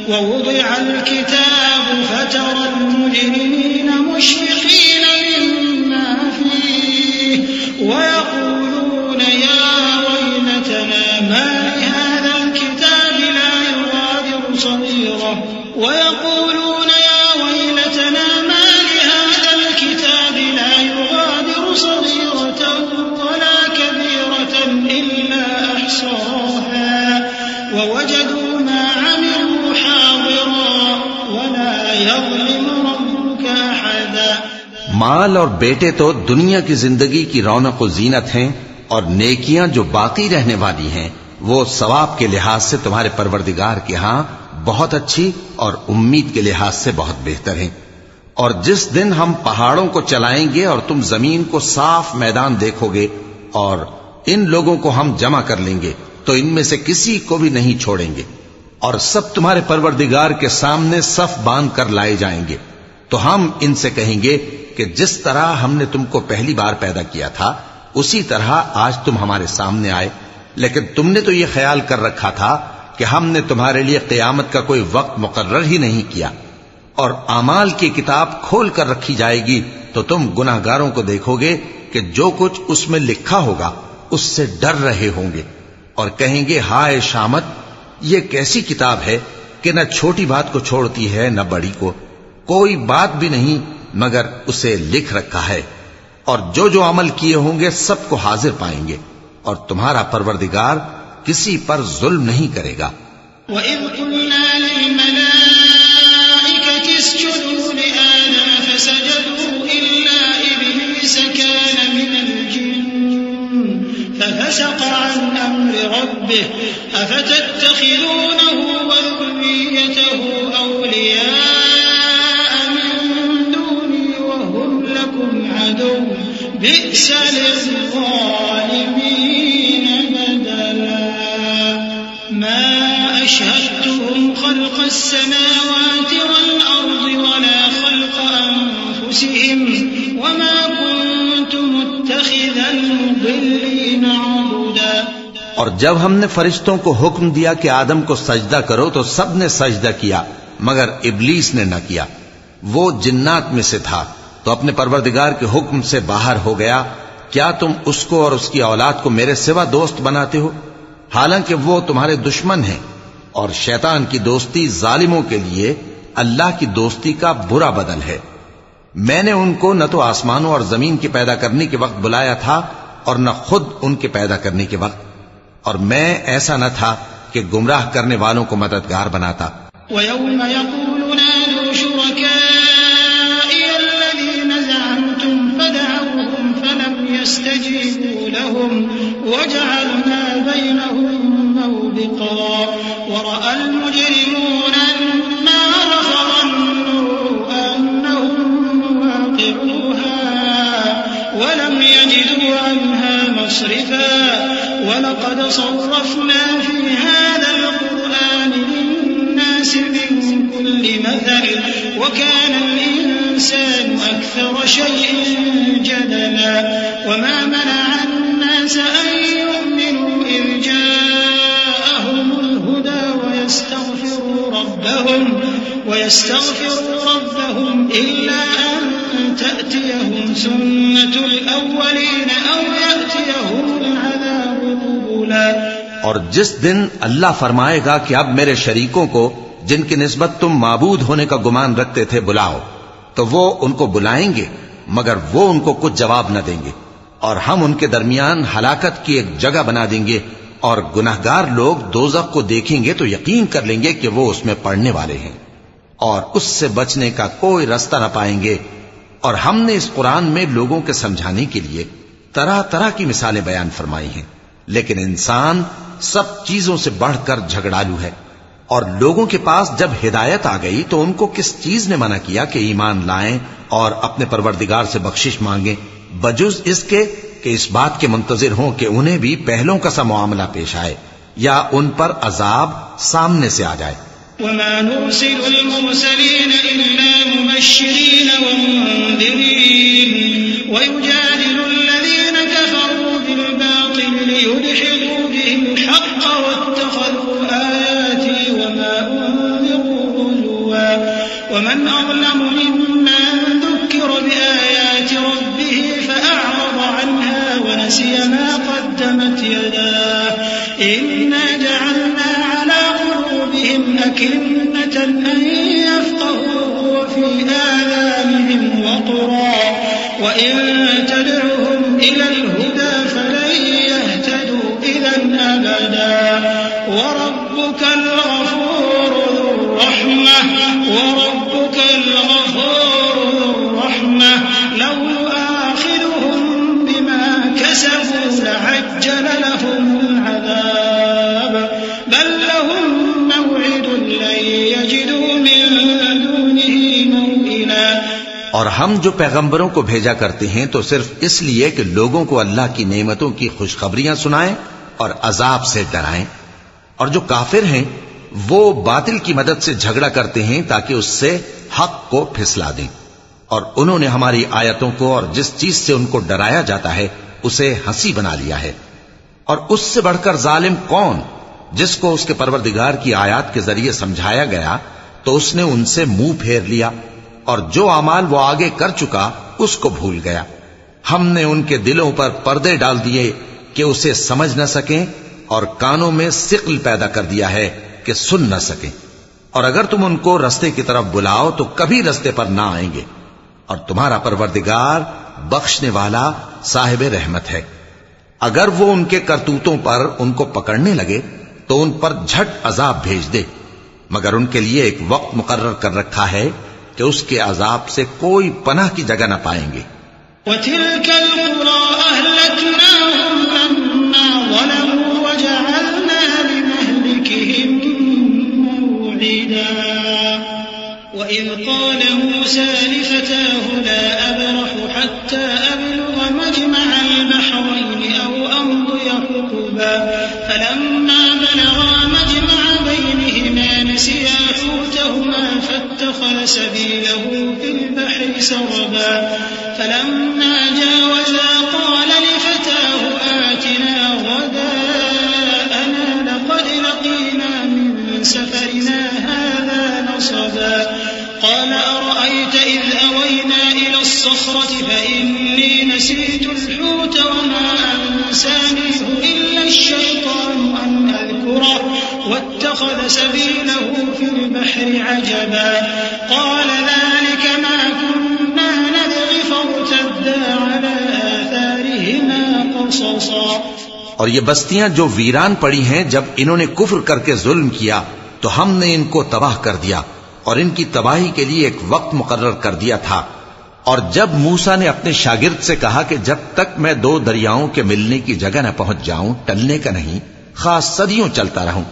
ووضع الكتاب فترى المجرمين مشفقين مما فيه ويقولون يا ويلتنا ما لهذا الكتاب لا يغادر صغيرة ويقولون يا ويلتنا ما لهذا الكتاب لا يغادر صغيرة ولا كبيرة إلا أحصاها ووجدوا ما عملوا حاضرا ولا يظلم ربك أحدا. مال اور بیٹے تو دنیا کی زندگی کی رونق و زینت ہیں اور نیکیاں جو باقی رہنے والی ہیں وہ ثواب کے لحاظ سے تمہارے پروردگار کے ہاں بہت اچھی اور امید کے لحاظ سے بہت بہتر ہیں. اور جس دن ہم پہاڑوں کو چلائیں گے اور تم زمین کو صاف میدان دیکھو گے اور ان لوگوں کو ہم جمع کر لیں گے تو ان میں سے کسی کو بھی نہیں چھوڑیں گے اور سب تمہارے پروردگار کے سامنے صف باندھ کر لائے جائیں گے. تو ہم ان سے کہیں گے کہ جس طرح ہم نے تم کو پہلی بار پیدا کیا تھا اسی طرح آج تم ہمارے سامنے آئے، لیکن تم نے تو یہ خیال کر رکھا تھا کہ ہم نے تمہارے لیے قیامت کا کوئی وقت مقرر ہی نہیں کیا. اور اعمال کی کتاب کھول کر رکھی جائے گی تو تم گناہگاروں کو دیکھو گے کہ جو کچھ اس میں لکھا ہوگا اس سے ڈر رہے ہوں گے اور کہیں گے ہائے شامت، یہ کیسی کتاب ہے کہ نہ چھوٹی بات کو چھوڑتی ہے نہ بڑی کو، کوئی بات بھی نہیں مگر اسے لکھ رکھا ہے. اور جو جو عمل کیے ہوں گے سب کو حاضر پائیں گے اور تمہارا پروردگار کسی پر ظلم نہیں کرے گا. وَإِذْ قُلْنَا لِلْمَلَائِكَةِ اسْجُدُوا لِآدَمَ فَسَجَدُوا إِلَّا إِبْلِيسَ كَانَ مِنَ الْجِنِّ فَفَسَقَ عَنْ أَمْرِ رَبِّهِ أَفَتَتَّخِذُونَهُ وَذُرِّيَّتَهُ أَوْلِيَاءَ مِن دُونِي وَهُمْ لَكُمْ عَدُوٌّ بِئْسَ لِلظَّالِمِينَ بَدَلًا. مَا أَشْهَدتُّهُمْ خَلْقَ السَّمَاوَاتِ وَالْأَرْضِ وَلَا خَلْقَ أَنفُسِهِمْ وَمَا كُنتُ مُتَّخِذَ الْمُضِلِّينَ عَضُدًا. اور جب ہم نے فرشتوں کو حکم دیا کہ آدم کو سجدہ کرو تو سب نے سجدہ کیا مگر ابلیس نے نہ کیا. وہ جنات میں سے تھا تو اپنے پروردگار کے حکم سے باہر ہو گیا. کیا تم اس کو اور اس کی اولاد کو میرے سوا دوست بناتے ہو حالانکہ وہ تمہارے دشمن ہیں؟ اور شیطان کی دوستی ظالموں کے لیے اللہ کی دوستی کا برا بدل ہے. میں نے ان کو نہ تو آسمانوں اور زمین کے پیدا کرنے کے وقت بلایا تھا اور نہ خود ان کے پیدا کرنے کے وقت، اور میں ایسا نہ تھا کہ گمراہ کرنے والوں کو مددگار بناتا۔ وَيَوْمَ يَقُولُ نَادُوا شُرَكَائِيَ الَّذِينَ زَعَمْتُمْ فَدَعَوْهُمْ فَلَمْ يَسْتَجِيبُوا لَهُمْ وَجَعَلْنَا بَيْنَهُمْ مَوْبِقًا وَرَأَى الْمُجْرِمُونَ النَّارَ فَظَنُّوا أَنَّهُمْ مُوَاقِعُوهَا وَلَمْ يَجِدُوا عَنْهَا مَصْرِفًا وَلَقَدْ صَرَّفْنَا فِي هَذَا الْقُرْآنِ لِلنَّاسِ مِنْ كُلِّ مَثَلٍ وَكَانَ الْإِنسَانُ أَكْثَرَ شَيْءٍ جَدَلًا وَمَا مَنَعَ النَّاسَ أَن يُؤْمِنُوا إِذْ جَاءَهُمُ الْهُدَى وَيَسْتَغْفِرُوا رَبَّهُمْ إِلَّا أَن تَأْتِيَهُمْ سُنَّةُ الْأَوَّلِينَ أَوْ يَأْتِيَهُمُ الْعَذَابُ قُبُلًا۔ اور جس دن اللہ فرمائے گا کہ اب میرے شریکوں کو جن کی نسبت تم معبود ہونے کا گمان رکھتے تھے بلاؤ، تو وہ ان کو بلائیں گے مگر وہ ان کو کچھ جواب نہ دیں گے، اور ہم ان کے درمیان ہلاکت کی ایک جگہ بنا دیں گے، اور گناہگار لوگ دوزخ کو دیکھیں گے تو یقین کر لیں گے کہ وہ اس میں پڑنے والے ہیں، اور اس سے بچنے کا کوئی راستہ نہ پائیں گے۔ اور ہم نے اس قرآن میں لوگوں کے سمجھانے کے لیے طرح طرح کی مثالیں بیان فرمائی ہیں، لیکن انسان سب چیزوں سے بڑھ کر جھگڑالو ہے، اور لوگوں کے پاس جب ہدایت آ گئی تو ان کو کس چیز نے منع کیا کہ ایمان لائیں اور اپنے پروردگار سے بخشش مانگیں، بجز اس کے کہ اس بات کے منتظر ہوں کہ انہیں بھی پہلوں کا سا معاملہ پیش آئے یا ان پر عذاب سامنے سے آ جائے۔ وَمَا نُرْسِلُ الْمُرْسَلِينَ إِلَّا مُبَشِّرِينَ وَمُنذِرِينَ وَيُجَادِلُ الَّذِينَ كَفَرُوا بِالْبَاطِلِ لِيُدْحِضُوا بِهِ الْحَقَّ وَاتَّخَذُوا آيَاتِي وَمَا أُنذِرُوا هُزُوًا وَمَنْ أَظْلَمُ مِمَّنْ ذُكِّرَ بِآيَاتِ رَبِّهِ فَأَعْرَضَ عَنْهَا وَنَسِيَ مَا قَدَّمَتْ يَدَاهُ إِنَّا جَعَلْنَا عَلَى قُلُوبِهِمْ أَكِنَّةً أَن يَفْقَهُوهُ وَفِي آذَانِهِمْ وَقْرًا وَإِن تَدْعُهُمْ إِلَى الْهُدَى فَلَن يَهْتَدُوا إِذًا أَبَدًا وَرَبُّكَ الْغَفُورُ ذُو الرَّحْمَةِ لَوْ يُؤَاخِذُهُم بِمَا كَسَبُوا لَعَجَّلَ لَهُمُ الْعَذَابَ بَل لَّهُم مَّوْعِدٌ لَّن يَجِدُوا مِن دُونِهِ مَوْئِلًا۔ اور ہم جو پیغمبروں کو بھیجا کرتے ہیں تو صرف اس لیے کہ لوگوں کو اللہ کی نعمتوں کی خوشخبریاں سنائیں اور عذاب سے ڈرائیں، اور جو کافر ہیں وہ باطل کی مدد سے جھگڑا کرتے ہیں تاکہ اس سے حق کو پھسلا دیں، اور انہوں نے ہماری آیتوں کو اور جس چیز سے ان کو ڈرایا جاتا ہے اسے ہنسی بنا لیا ہے۔ اور اس سے بڑھ کر ظالم کون جس کو اس کے پروردگار کی آیات کے ذریعے سمجھایا گیا تو اس نے ان سے منہ پھیر لیا، اور جو اعمال وہ آگے کر چکا اس کو بھول گیا۔ ہم نے ان کے دلوں پر پردے ڈال دیے کہ اسے سمجھ نہ سکیں، اور کانوں میں ثقل پیدا کر دیا ہے کہ سن نہ سکیں، اور اگر تم ان کو رستے کی طرف بلاؤ تو کبھی رستے پر نہ آئیں گے، اور تمہارا پروردگار بخشنے والا صاحب رحمت ہے۔ اگر وہ ان کے کرتوتوں پر ان کو پکڑنے لگے تو ان پر جھٹ عذاب بھیج دے، مگر ان کے لیے ایک وقت مقرر کر رکھا ہے کہ اس کے عذاب سے کوئی پناہ کی جگہ نہ پائیں گے۔ وَتِلْكَ الْقُرَىٰ أَهْلَكْنَاهُمْ لَمَّا ظَلَمُوا وَجَعَلْنَا لِمَهْلِكِهِم مَّوْعِدًا وَإِذْ قَالَ مُوسَىٰ لِفَتَاهُ لَا أَبْرَحُ حَتَّىٰ أَبْلُغَ مَجْمَعَ الْبَحْرَيْنِ أَوْ أَمْضِيَ حُقُبًا فَلَمَّا بَلَغَا مَجْمَعَ بَيْنِهِمَا نَسِيَا حُوتَهُمَا فَاتَّخَذَ سَبِيلَهُ فِي الْبَحْرِ سَرَبًا فَلَمَّا جَاوَزَا قَالَ لِفَتَاهُ آتِنَا غَدَاءَنَا لَقَدْ لَقِينَا مِن سَفَرِنَا هَٰذَا نَصَبًا قَالَ أَرَأَيْتَ إِذْ أَوَيْنَا إِلَى الصَّخْرَةِ فَإِنِّي نَسِيتُ الْحُوتَ وَمَا أَنسَانِيهُ إِلَّا الشَّيْطَانُ أَنْ أَذْكُرَهُ وَاتَّخَذَ سَبِيلَهُ فِي الْبَحْرِ عَجَبًا قَالَ ذَٰلِكَ مَا كُنَّا خالصا اور یہ بستیاں جو ویران پڑی ہیں، جب انہوں نے کفر کر کے ظلم کیا تو ہم نے ان کو تباہ کر دیا اور ان کی تباہی کے لیے ایک وقت مقرر کر دیا تھا۔ اور جب موسیٰ نے اپنے شاگرد سے کہا کہ جب تک میں دو دریاؤں کے ملنے کی جگہ نہ پہنچ جاؤں ٹلنے کا نہیں، خاص صدیوں چلتا رہوں۔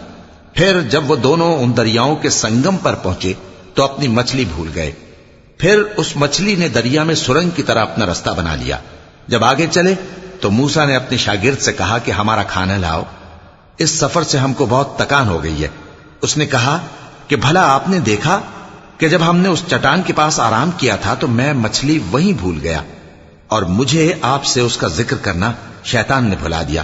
پھر جب وہ دونوں ان دریاؤں کے سنگم پر پہنچے تو اپنی مچھلی بھول گئے۔ پھر اس مچھلی نے دریا میں سرنگ کی طرح اپنا رستہ بنا لیا۔ جب آگے چلے تو موسیٰ نے اپنے شاگرد سے کہا کہ ہمارا کھانا لاؤ، اس سفر سے ہم کو بہت تکان ہو گئی ہے۔ اس نے کہا کہ بھلا آپ نے دیکھا کہ جب ہم نے اس چٹان کے پاس آرام کیا تھا تو میں مچھلی وہیں بھول گیا، اور مجھے آپ سے اس کا ذکر کرنا شیطان نے بھلا دیا،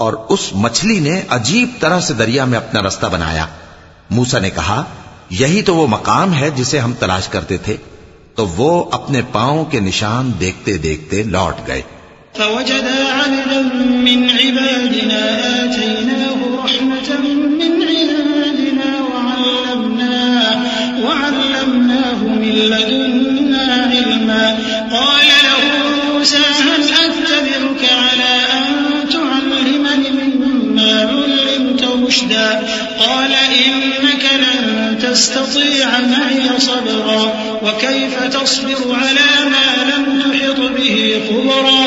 اور اس مچھلی نے عجیب طرح سے دریا میں اپنا رستہ بنایا۔ موسیٰ نے کہا یہی تو وہ مقام ہے جسے ہم تلاش کرتے تھے۔ تو وہ اپنے پاؤں کے نشان دیکھتے دیکھتے لوٹ گئے۔ فوجدا عبدا من عبادنا آتيناه رحمة من عندنا وعلمناه من لدنا علما قال له موسى هل أتبعك على أن تعلمني مما علمت رشدا قال إنك لن تستطيع معي صبرا وكيف تصبر على ما لم تحط به خبرا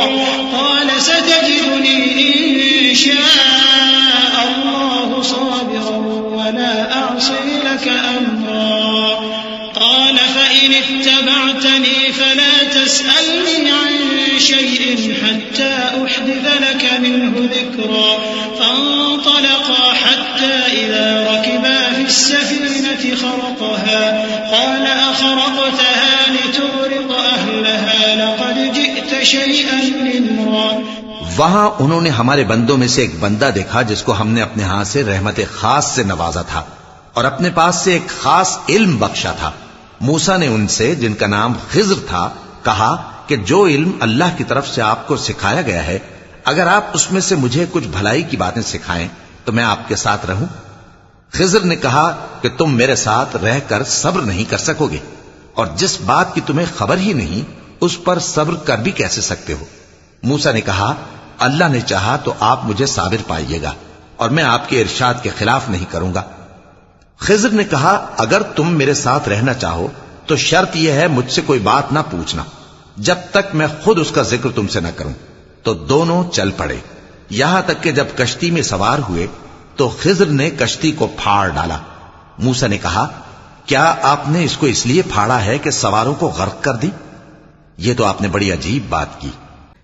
قال ستجدني إن شاء الله صابرا ولا أعصي لك أمرا قال فإن اتبعتني فلا تسألني عن شيء حتى أحدث لك منه ذكرا فانطلقا حتى إذا ركبا في السفينة خرقها قال أخرقتها لتغرق أهلها لقد جئت شيئا إمرا۔ وہاں انہوں نے ہمارے بندوں میں سے ایک بندہ دیکھا جس کو ہم نے اپنے ہاں سے رحمت خاص سے نوازا تھا اور اپنے پاس سے ایک خاص علم بخشا تھا۔ موسیٰ نے ان سے جن کا نام خضر تھا کہا کہ جو علم اللہ کی طرف سے آپ کو سکھایا گیا ہے اگر آپ اس میں سے مجھے کچھ بھلائی کی باتیں سکھائیں تو میں آپ کے ساتھ رہوں۔ خضر نے کہا کہ تم میرے ساتھ رہ کر صبر نہیں کر سکو گے، اور جس بات کی تمہیں خبر ہی نہیں اس پر صبر کر بھی کیسے سکتے ہو؟ موسیٰ نے کہا اللہ نے چاہا تو آپ مجھے صابر پائیے گا اور میں آپ کے ارشاد کے خلاف نہیں کروں گا۔ خضر نے کہا اگر تم میرے ساتھ رہنا چاہو تو شرط یہ ہے مجھ سے کوئی بات نہ پوچھنا جب تک میں خود اس کا ذکر تم سے نہ کروں۔ تو دونوں چل پڑے، یہاں تک کہ جب کشتی میں سوار ہوئے تو خضر نے کشتی کو پھاڑ ڈالا۔ موسیٰ نے کہا کیا آپ نے اس کو اس لیے پھاڑا ہے کہ سواروں کو غرق کر دی؟ یہ تو آپ نے بڑی عجیب بات کی۔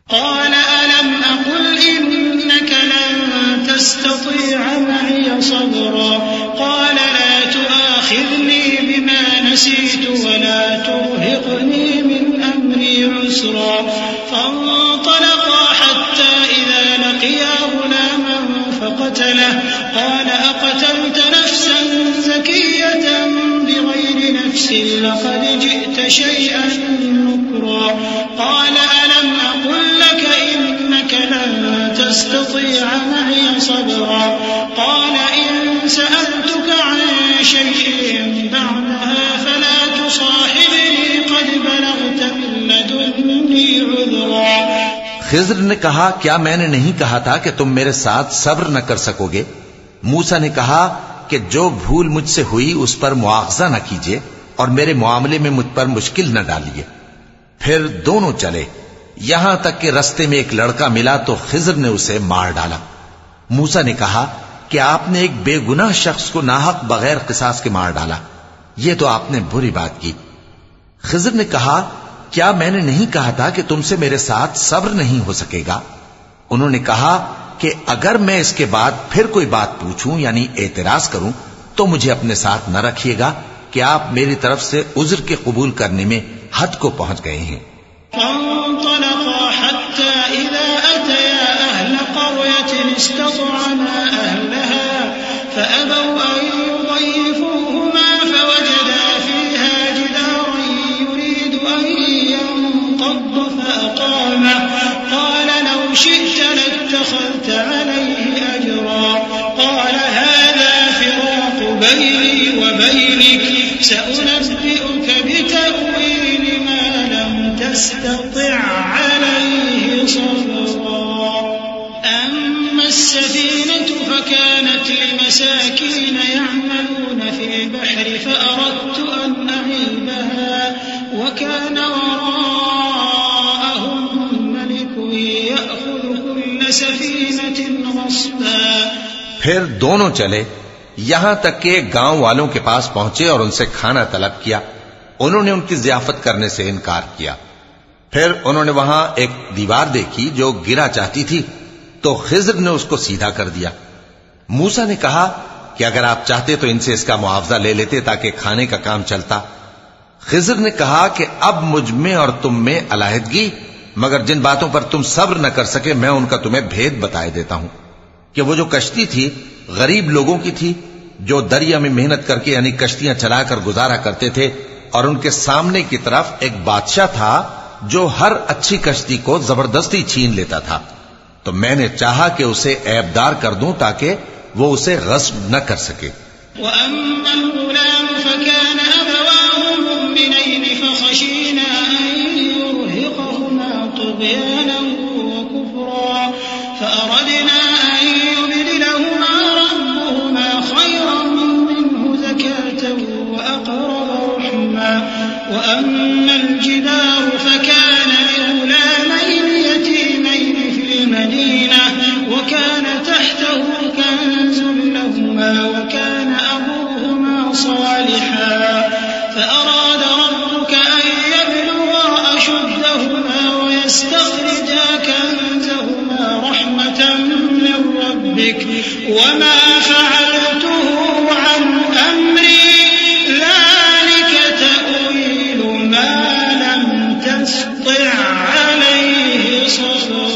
قال ألم أقل إنك لن تستطيع معي صبرا قال لا تؤاخذني بما نسيت ولا ترهقني من أمري عسرا فانطلقا حتى إذا لقيا غلاما فقتله قال أقتلت نفسا زكية بغير نفس لقد جئت شيئا نكرا قال ألم أقل لك إنك لن تستطيع معي صبرا قال إن سألتك عن شيء بعدها فلا تصاحبني قد بلغت من لدني عذرا۔ خضر نے کہا کیا میں نے نہیں کہا تھا کہ تم میرے ساتھ صبر نہ کر سکو گے؟ موسیٰ نے کہا کہ جو بھول مجھ سے ہوئی اس پر مواخذہ نہ کیجیے اور میرے معاملے میں مجھ پر مشکل نہ ڈالیے۔ پھر دونوں چلے یہاں تک کہ رستے میں ایک لڑکا ملا تو خضر نے اسے مار ڈالا۔ موسیٰ نے کہا کہ آپ نے ایک بے گناہ شخص کو ناحق بغیر قصاص کے مار ڈالا، یہ تو آپ نے بری بات کی۔ خضر نے کہا کیا میں نے نہیں کہا تھا کہ تم سے میرے ساتھ صبر نہیں ہو سکے گا؟ انہوں نے کہا کہ اگر میں اس کے بعد پھر کوئی بات پوچھوں یعنی اعتراض کروں تو مجھے اپنے ساتھ نہ رکھیے گا کہ آپ میری طرف سے عذر کے قبول کرنے میں حد کو پہنچ گئے ہیں۔ فانطلقا حتى إذا أتيا أهل قرية استطعما أهلها فأبوا أن يضيفوهما فوجدا فيها جدارا يريد أن ينقض فأقامه قال لو شئت لاتخذت عليه أجرا قال هذا فراق بيني وبينك سأنبئك بتأويل ما لم تستطع عليه صبرا السفينة فكانت لمساكين يعملون في البحر فأردت أن أعيبها وكان وراءهم ملك يأخذ كل سفينة غصبا. پھر دونوں چلے یہاں تک کہ گاؤں والوں کے پاس پہنچے اور ان سے کھانا طلب کیا. انہوں نے ان کی ضیافت کرنے سے انکار کیا. پھر انہوں نے وہاں ایک دیوار دیکھی جو گرا چاہتی تھی تو خضر نے اس کو سیدھا کر دیا. موسیٰ نے کہا کہ اگر آپ چاہتے تو ان سے اس کا معاوضہ لے لیتے تاکہ کھانے کا کام چلتا. خضر نے کہا کہ اب مجھ میں اور تم میں علیحدگی، مگر جن باتوں پر تم صبر نہ کر سکے میں ان کا تمہیں بھید بتائے دیتا ہوں کہ وہ جو کشتی تھی غریب لوگوں کی تھی جو دریا میں محنت کر کے یعنی کشتیاں چلا کر گزارا کرتے تھے، اور ان کے سامنے کی طرف ایک بادشاہ تھا جو ہر اچھی کشتی کو زبردستی چھین لیتا تھا. تو میں نے چاہا کہ اسے عیبدار کر دوں تاکہ وہ اسے غصب نہ کر سکے. وأما الغلام فكان أبواه مؤمنين فخشينا أن يرهقهما طغيانا وكفرا فأردنا أن يبدلهما ربهما خيرا منه زكاة وأقرب رحما. وأما الجدار فكان لغلامين يتيمين في المدينة وكان تحته كنز لهما وكان أبوهما صالحا فأراد ربك أن يبلغا أشدهما ويستخرجا كنزهما رحمة من ربك وما فعلته عن أمري ذلك تأويل ما لم تستطع عليه صبرا.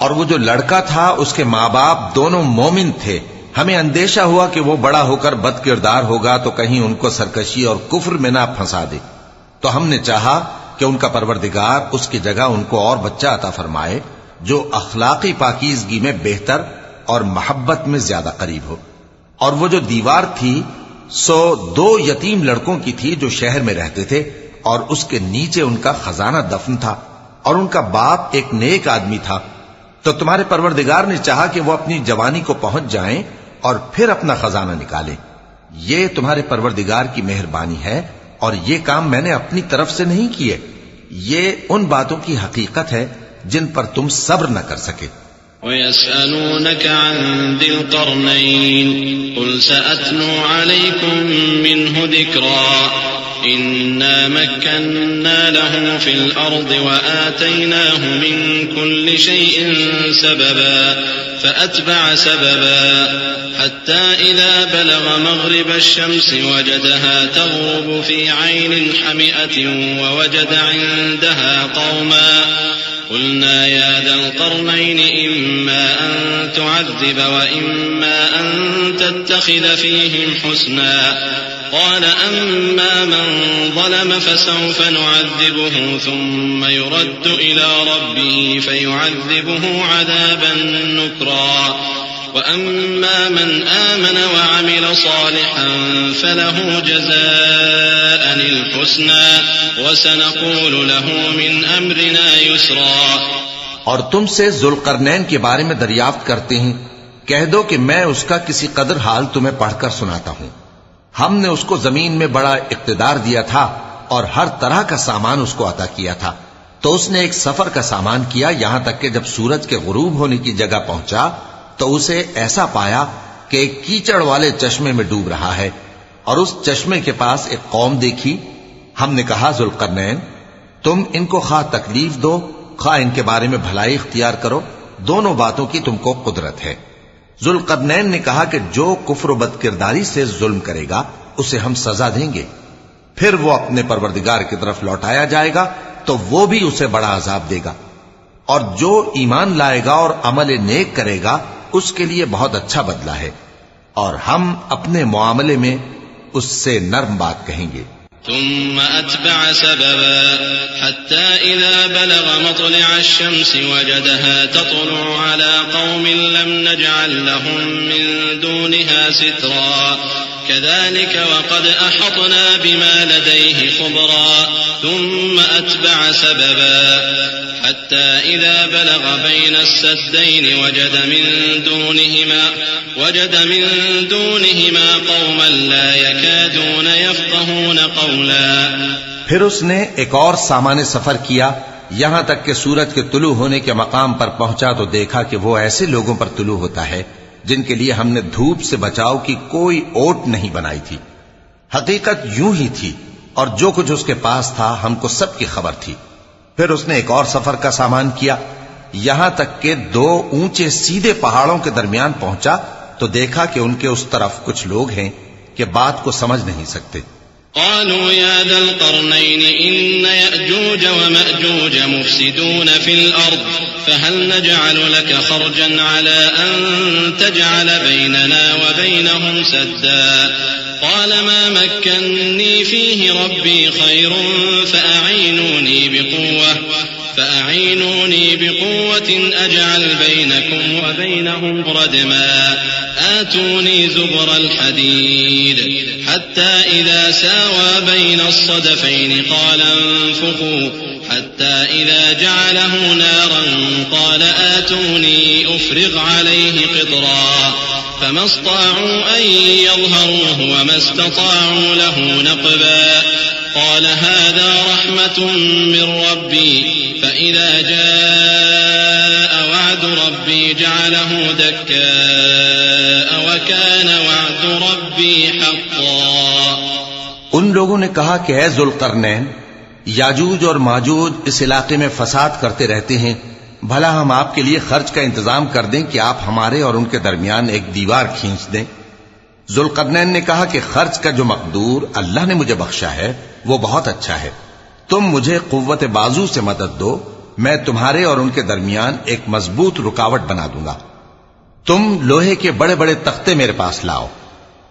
اور وہ جو لڑکا تھا اس کے ماں باپ دونوں مومن تھے. ہمیں اندیشہ ہوا کہ وہ بڑا ہو کر بد کردار ہوگا تو کہیں ان کو سرکشی اور کفر میں نہ پھنسا دے. تو ہم نے چاہا کہ ان کا پروردگار اس کی جگہ ان کو اور بچہ عطا فرمائے جو اخلاقی پاکیزگی میں بہتر اور محبت میں زیادہ قریب ہو. اور وہ جو دیوار تھی سو 2 یتیم لڑکوں کی تھی جو شہر میں رہتے تھے اور اس کے نیچے ان کا خزانہ دفن تھا اور ان کا باپ ایک نیک آدمی تھا. تو تمہارے پروردگار نے چاہا کہ وہ اپنی جوانی کو پہنچ جائیں اور پھر اپنا خزانہ نکالیں. یہ تمہارے پروردگار کی مہربانی ہے اور یہ کام میں نے اپنی طرف سے نہیں کیے. یہ ان باتوں کی حقیقت ہے جن پر تم صبر نہ کر سکے. وَيَسْأَلُونَكَ عَنْ ذِي الْقَرْنَيْنِ قُلْ سَأَتْلُو عَلَيْكُمْ مِنْهُ ذِكْرًا إِنَّا مَكَّنَّا لَهُ فِي الْأَرْضِ وَآتَيْنَاهُ مِنْ كُلِّ شَيْءٍ سَبَبًا فَأَتْبَعَ سَبَبًا حَتَّى إِذَا بَلَغَ مَغْرِبَ الشَّمْسِ وَجَدَهَا تَغْرُبُ فِي عَيْنٍ حَمِئَةٍ وَوَجَدَ عِنْدَهَا قَوْمًا قلنا يا ذا القرنين إما أن تعذب وإما أن تتخذ فيهم حسنا قال أما من ظلم فسوف نعذبه ثم يرد إلى ربه فيعذبه عذابا نكرا وأما من آمن وعمل صالحا فله جزاء الحسنى وسنقول له من أمرنا يسرا. اور تم سے ذوالقرنین کے بارے میں دریافت کرتے ہیں. کہہ دو کہ میں اس کا کسی قدر حال تمہیں پڑھ کر سناتا ہوں. ہم نے اس کو زمین میں بڑا اقتدار دیا تھا اور ہر طرح کا سامان اس کو عطا کیا تھا. تو اس نے ایک سفر کا سامان کیا یہاں تک کہ جب سورج کے غروب ہونے کی جگہ پہنچا تو اسے ایسا پایا کہ ایک کیچڑ والے چشمے میں ڈوب رہا ہے اور اس چشمے کے پاس ایک قوم دیکھی. ہم نے کہا ذوالقرنین تم ان کو خواہ تکلیف دو خواہ ان کے بارے میں بھلائی اختیار کرو، دونوں باتوں کی تم کو قدرت ہے. ذوالقرنین نے کہا کہ جو کفر و بد کرداری سے ظلم کرے گا اسے ہم سزا دیں گے، پھر وہ اپنے پروردگار کی طرف لوٹایا جائے گا تو وہ بھی اسے بڑا عذاب دے گا، اور جو ایمان لائے گا اور عمل نیک کرے گا اس کے لیے بہت اچھا بدلہ ہے، اور ہم اپنے معاملے میں اس سے نرم بات کہیں گے. ثم أتبع سببا حتى إذا بلغ مطلع الشمس وجدها تطلع على قوم لم نجعل لهم من دونها سترا كذلك وقد أحطنا بما لديه خبرا ثم أتبع سببا حتى إذا بلغ بين السدين وجد من دونهما قوما لا يكادون يفقهون قولا. پھر اس نے ایک اور سامان سفر کیا یہاں تک کہ سورج کے طلوع ہونے کے مقام پر پہنچا تو دیکھا کہ وہ ایسے لوگوں پر طلوع ہوتا ہے جن کے لیے ہم نے دھوپ سے بچاؤ کی کوئی اوٹ نہیں بنائی تھی. حقیقت یوں ہی تھی اور جو کچھ اس کے پاس تھا ہم کو سب کی خبر تھی. پھر اس نے ایک اور سفر کا سامان کیا یہاں تک کہ 2 اونچے سیدھے پہاڑوں کے درمیان پہنچا تو دیکھا کہ ان کے اس طرف کچھ لوگ ہیں کہ بات کو سمجھ نہیں سکتے. قالوا يا ذا القرنين إن يأجوج ومأجوج مفسدون في الأرض فهل نجعل لك خرجا على أن تجعل بيننا وبينهم سدا قال ما مكنني فيه ربي خير فأعينوني بقوة أجعل بينكم وبينهم ردما آتوني زبر الحديد حتى إذا ساوى بين الصدفين قال انفخوا حتى إذا جعله نارا قال آتوني أفرغ عليه قطرا فما استطاعوا أن يظهروه وما استطاعوا له نقبا قال هذا رحمة من ربي فإذا جاء وعد ربي جعله دكاء وكان وعد ربي حقا. ان لوگوں نے کہا کہ اے ذوالقرنین یاجوج اور ماجوج اس علاقے میں فساد کرتے رہتے ہیں بھلا ہم آپ کے لیے خرچ کا انتظام کر دیں کہ آپ ہمارے اور ان کے درمیان ایک دیوار کھینچ دیں. ذوالقرنین نے کہا کہ خرچ کا جو مقدور اللہ نے مجھے بخشا ہے وہ بہت اچھا ہے. تم مجھے قوت بازو سے مدد دو میں تمہارے اور ان کے درمیان ایک مضبوط رکاوٹ بنا دوں گا. تم لوہے کے بڑے بڑے تختے میرے پاس لاؤ.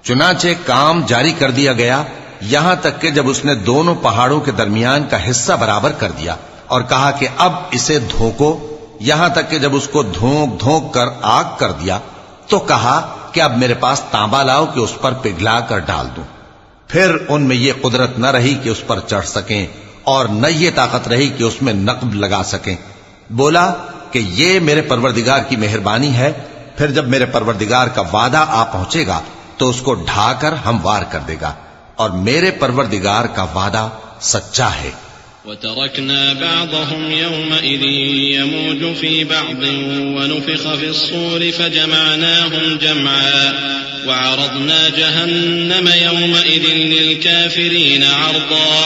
چنانچہ کام جاری کر دیا گیا یہاں تک کہ جب اس نے دونوں پہاڑوں کے درمیان کا حصہ برابر کر دیا اور کہا کہ اب اسے دھوکو یہاں تک کہ جب اس کو دھونک دھونک کر آگ کر دیا تو کہا کہ اب میرے پاس تانبا لاؤ کہ اس پر پگھلا کر ڈال دوں. پھر ان میں یہ قدرت نہ رہی کہ اس پر چڑھ سکیں اور نہ یہ طاقت رہی کہ اس میں نقب لگا سکیں. بولا کہ یہ میرے پروردگار کی مہربانی ہے. پھر جب میرے پروردگار کا وعدہ آ پہنچے گا تو اس کو ڈھا کر ہموار کر دے گا اور میرے پروردگار کا وعدہ سچا ہے. وَتَرَكْنَا بَعْضَهُمْ يَوْمَئِذٍ يَمُوجُ فِي بَعْضٍ وَنُفِخَ فِي الصُّورِ فَجَمَعْنَاهُمْ جَمْعًا وَعَرَضْنَا جَهَنَّمَ يَوْمَئِذٍ لِلْكَافِرِينَ عَرْضًا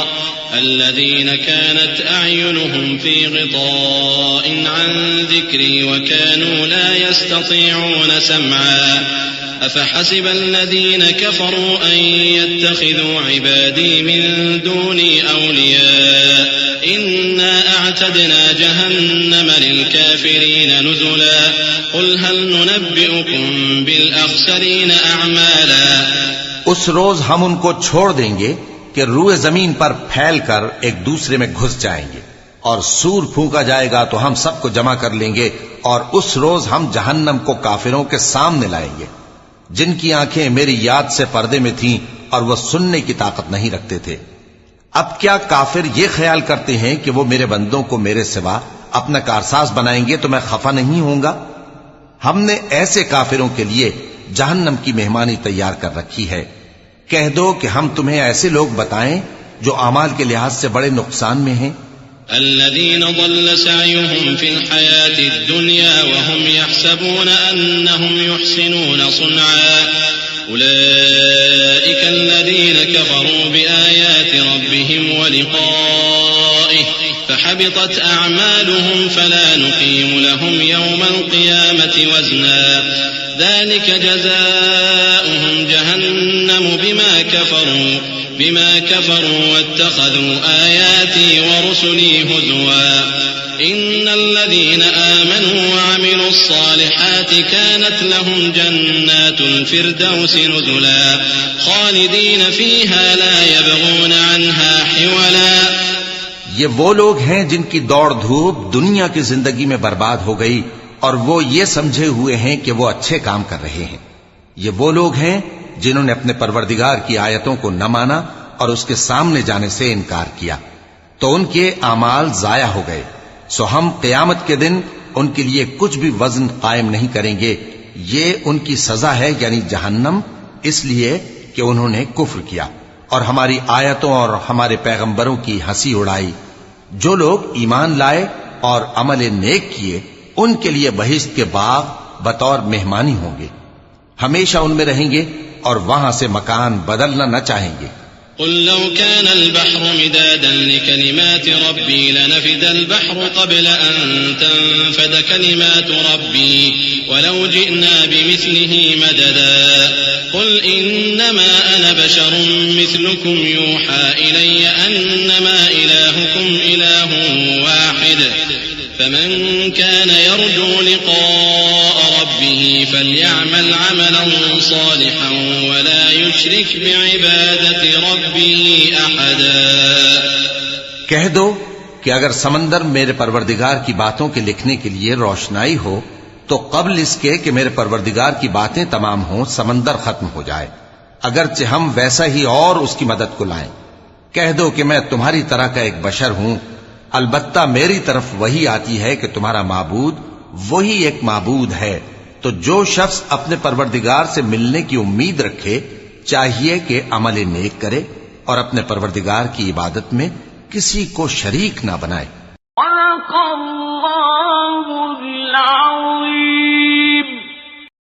الَّذِينَ كَانَتْ أَعْيُنُهُمْ فِي غِطَاءٍ عَنْ ذِكْرِي وَكَانُوا لَا يَسْتَطِيعُونَ سَمْعًا أفحسب الذين كفروا أن يتخذوا عبادي من دوني أولياء إنا أعتدنا جهنم للكافرين نزلا قل هل ننبئكم بالأخسرين أعمالا. اس روز ہم ان کو چھوڑ دیں گے کہ روئے زمین پر پھیل کر ایک دوسرے میں گھس جائیں گے اور سور پھونکا جائے گا تو ہم سب کو جمع کر لیں گے اور اس روز ہم جہنم کو کافروں کے سامنے لائیں گے جن کی آنکھیں میری یاد سے پردے میں تھیں اور وہ سننے کی طاقت نہیں رکھتے تھے. اب کیا کافر یہ خیال کرتے ہیں کہ وہ میرے بندوں کو میرے سوا اپنا کارساز بنائیں گے تو میں خفا نہیں ہوں گا؟ ہم نے ایسے کافروں کے لیے جہنم کی مہمانی تیار کر رکھی ہے. کہہ دو کہ ہم تمہیں ایسے لوگ بتائیں جو اعمال کے لحاظ سے بڑے نقصان میں ہیں. الذين ضل سعيهم في الحياة الدنيا وهم يحسبون أنهم يحسنون صنعا أولئك الذين كفروا بآيات ربهم ولقائه فحبطت أعمالهم فلا نقيم لهم يوم القيامة وزنا ذلك جزاؤهم جهنم بما كفروا واتخذوا آياتي ورسلي هزوا إن الذين آمنوا وعملوا الصالحات كانت لهم جنات الفردوس نزلا خالدين فيها لا يبغون عنها حولا. یہ وہ لوگ ہیں جن کی دوڑ دھوپ دنیا کی زندگی میں برباد ہو گئی اور وہ یہ سمجھے ہوئے ہیں کہ وہ اچھے کام کر رہے ہیں. یہ وہ لوگ ہیں جنہوں نے اپنے پروردگار کی آیتوں کو نہ مانا اور اس کے سامنے جانے سے انکار کیا، تو ان کے اعمال ضائع ہو گئے، سو ہم قیامت کے دن ان کے لیے کچھ بھی وزن قائم نہیں کریں گے، یہ ان کی سزا ہے یعنی جہنم، اس لیے کہ انہوں نے کفر کیا اور ہماری آیتوں اور ہمارے پیغمبروں کی ہنسی اڑائی۔ جو لوگ ایمان لائے اور عمل نیک کیے ان کے لیے بہشت کے باغ بطور مہمانی ہوں گے، ہمیشہ ان میں رہیں گے اور وہاں سے مکان بدلنا نہ چاہیں گے۔ قل لو كان البحر مدادا لكلمات ربي لنفد البحر قبل أن تنفد كلمات ربي ولو جئنا بمثله مددا قل إنما أنا بشر مثلكم يوحى إلي أنما إلهكم إله واحد فمن كان يرجو لقاء ربه فليعمل عملا صالحا ولا يشرك بعبادة ربه أحدا۔ کہہ دو کہ اگر سمندر میرے پروردگار کی باتوں کے لکھنے کے لیے روشنائی ہو تو قبل اس کے کہ میرے پروردگار کی باتیں تمام ہوں سمندر ختم ہو جائے، اگرچہ ہم ویسا ہی اور اس کی مدد کو لائیں۔ کہہ دو کہ میں تمہاری طرح کا ایک بشر ہوں، البتہ میری طرف وہی آتی ہے کہ تمہارا معبود وہی ایک معبود ہے، تو جو شخص اپنے پروردگار سے ملنے کی امید رکھے چاہیے کہ عمل نیک کرے اور اپنے پروردگار کی عبادت میں کسی کو شریک نہ بنائے۔ صدق اللہ العظیم۔